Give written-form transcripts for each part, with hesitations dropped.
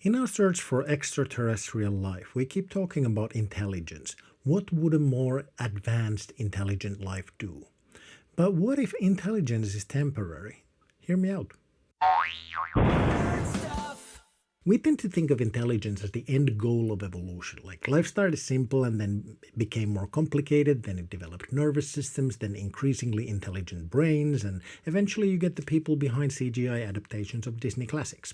In our search for extraterrestrial life, we keep talking about intelligence. What would a more advanced intelligent life do? But what if intelligence is temporary? Hear me out. We tend to think of intelligence as the end goal of evolution. Like life started simple and then became more complicated, then it developed nervous systems, then increasingly intelligent brains, and eventually you get the people behind CGI adaptations of Disney classics.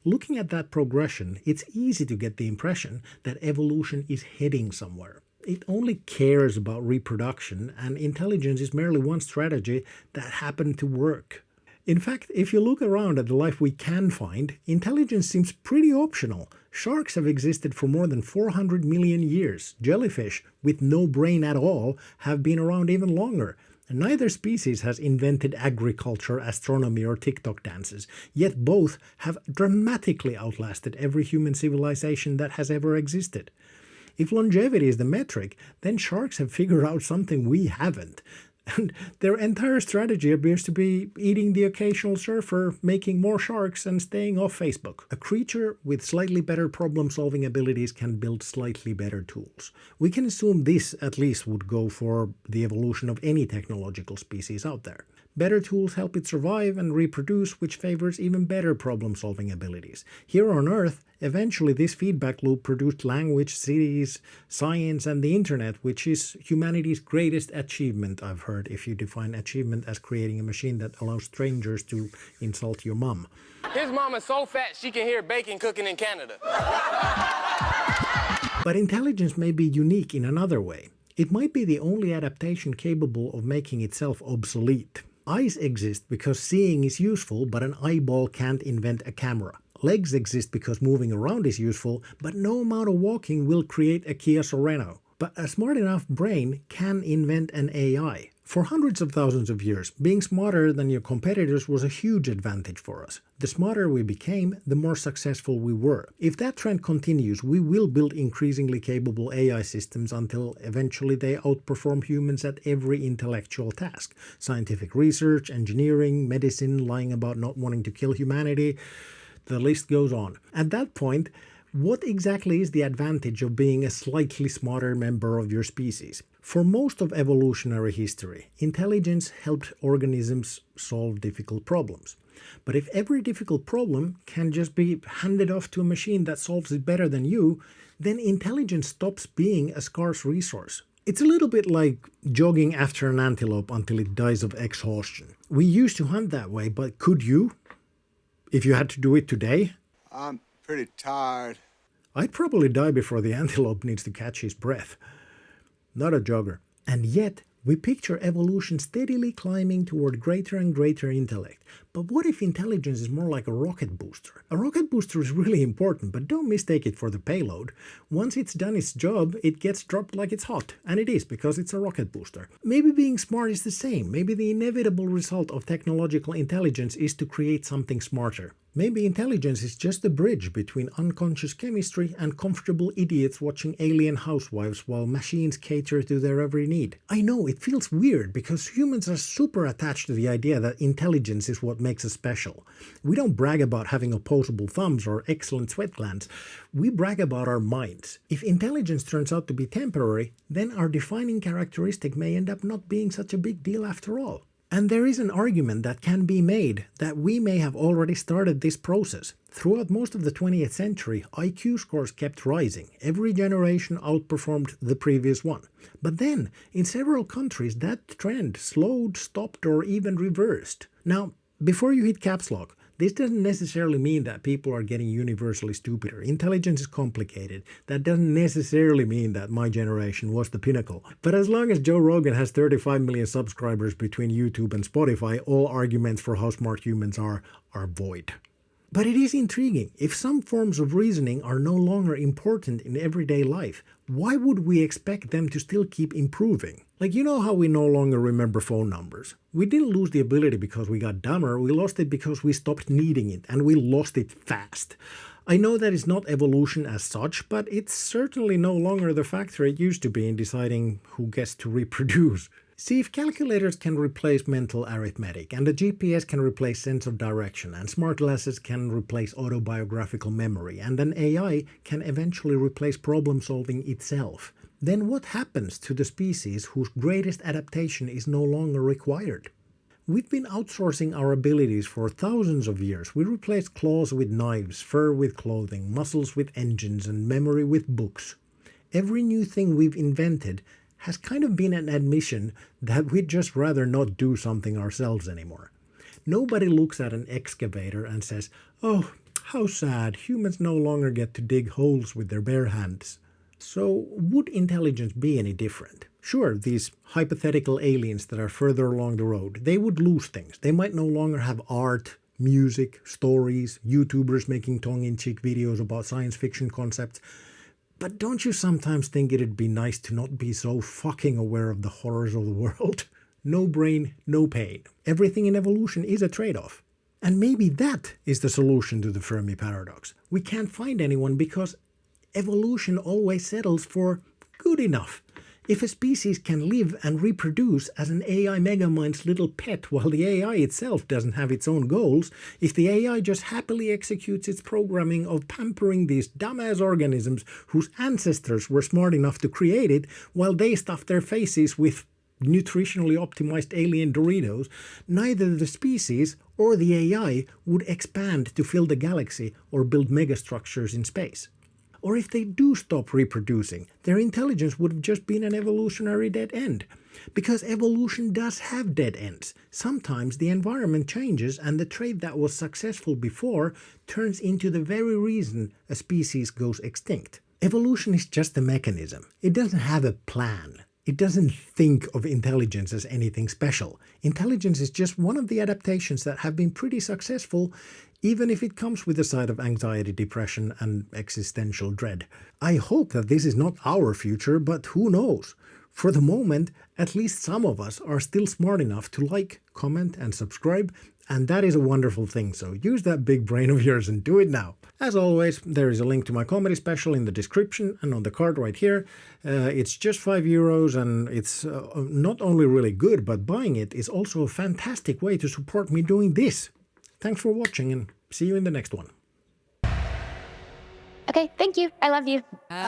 Looking at that progression, it's easy to get the impression that evolution is heading somewhere. It only cares about reproduction, and intelligence is merely one strategy that happened to work. In fact, if you look around at the life we can find, intelligence seems pretty optional. Sharks have existed for more than 400 million years. Jellyfish, with no brain at all, have been around even longer. Neither species has invented agriculture, astronomy, or TikTok dances, yet both have dramatically outlasted every human civilization that has ever existed. If longevity is the metric, then sharks have figured out something we haven't. And their entire strategy appears to be eating the occasional surfer, making more sharks, and staying off Facebook. A creature with slightly better problem-solving abilities can build slightly better tools. We can assume this at least would go for the evolution of any technological species out there. Better tools help it survive and reproduce, which favors even better problem-solving abilities. Here on Earth, eventually this feedback loop produced language, cities, science, and the internet, which is humanity's greatest achievement, I've heard, if you define achievement as creating a machine that allows strangers to insult your mom. His mom is so fat she can hear bacon cooking in Canada. But intelligence may be unique in another way. It might be the only adaptation capable of making itself obsolete. Eyes exist because seeing is useful, but an eyeball can't invent a camera. Legs exist because moving around is useful, but no amount of walking will create a Kia Sorento. But a smart enough brain can invent an AI. For hundreds of thousands of years, being smarter than your competitors was a huge advantage for us. The smarter we became, the more successful we were. If that trend continues, we will build increasingly capable AI systems until eventually they outperform humans at every intellectual task. Scientific research, engineering, medicine, lying about not wanting to kill humanity, the list goes on. At that point, what exactly is the advantage of being a slightly smarter member of your species? For most of evolutionary history, intelligence helped organisms solve difficult problems. But if every difficult problem can just be handed off to a machine that solves it better than you, then intelligence stops being a scarce resource. It's a little bit like jogging after an antelope until it dies of exhaustion. We used to hunt that way, but could you? If you had to do it today? I'm pretty tired. I'd probably die before the antelope needs to catch his breath. Not a jogger. And yet, we picture evolution steadily climbing toward greater and greater intellect. But what if intelligence is more like a rocket booster? A rocket booster is really important, but don't mistake it for the payload. Once it's done its job, it gets dropped like it's hot. And it is, because it's a rocket booster. Maybe being smart is the same. Maybe the inevitable result of technological intelligence is to create something smarter. Maybe intelligence is just a bridge between unconscious chemistry and comfortable idiots watching alien housewives while machines cater to their every need. I know, it feels weird because humans are super attached to the idea that intelligence is what makes us special. We don't brag about having opposable thumbs or excellent sweat glands. We brag about our minds. If intelligence turns out to be temporary, then our defining characteristic may end up not being such a big deal after all. And there is an argument that can be made that we may have already started this process. Throughout most of the 20th century, IQ scores kept rising. Every generation outperformed the previous one. But then, in several countries, that trend slowed, stopped, or even reversed. Now, before you hit caps lock, this doesn't necessarily mean that people are getting universally stupider. Intelligence is complicated. That doesn't necessarily mean that my generation was the pinnacle. But as long as Joe Rogan has 35 million subscribers between YouTube and Spotify, all arguments for how smart humans are void. But it is intriguing. If some forms of reasoning are no longer important in everyday life, why would we expect them to still keep improving? Like, you know how we no longer remember phone numbers? We didn't lose the ability because we got dumber, we lost it because we stopped needing it, and we lost it fast. I know that it's not evolution as such, but it's certainly no longer the factor it used to be in deciding who gets to reproduce. See, if calculators can replace mental arithmetic, and a GPS can replace sense of direction, and smart glasses can replace autobiographical memory, and an AI can eventually replace problem solving itself, then what happens to the species whose greatest adaptation is no longer required? We've been outsourcing our abilities for thousands of years. We replaced claws with knives, fur with clothing, muscles with engines, and memory with books. Every new thing we've invented has kind of been an admission that we'd just rather not do something ourselves anymore. Nobody looks at an excavator and says, "Oh, how sad, humans no longer get to dig holes with their bare hands." So would intelligence be any different? Sure, these hypothetical aliens that are further along the road, they would lose things. They might no longer have art, music, stories, YouTubers making tongue-in-cheek videos about science fiction concepts. But don't you sometimes think it'd be nice to not be so fucking aware of the horrors of the world? No brain, no pain. Everything in evolution is a trade-off. And maybe that is the solution to the Fermi paradox. We can't find anyone because evolution always settles for good enough. If a species can live and reproduce as an AI megamind's little pet while the AI itself doesn't have its own goals, if the AI just happily executes its programming of pampering these dumbass organisms whose ancestors were smart enough to create it while they stuff their faces with nutritionally optimized alien Doritos, neither the species or the AI would expand to fill the galaxy or build megastructures in space. Or if they do stop reproducing, their intelligence would have just been an evolutionary dead end. Because evolution does have dead ends. Sometimes the environment changes and the trait that was successful before turns into the very reason a species goes extinct. Evolution is just a mechanism. It doesn't have a plan. It doesn't think of intelligence as anything special. Intelligence is just one of the adaptations that have been pretty successful, even if it comes with a side of anxiety, depression, and existential dread. I hope that this is not our future, but who knows? For the moment, at least some of us are still smart enough to like, comment, and subscribe, and that is a wonderful thing, so use that big brain of yours and do it now. As always, there is a link to my comedy special in the description and on the card right here. It's just €5 and it's not only really good, but buying it is also a fantastic way to support me doing this. Thanks for watching and see you in the next one. Okay, thank you. I love you.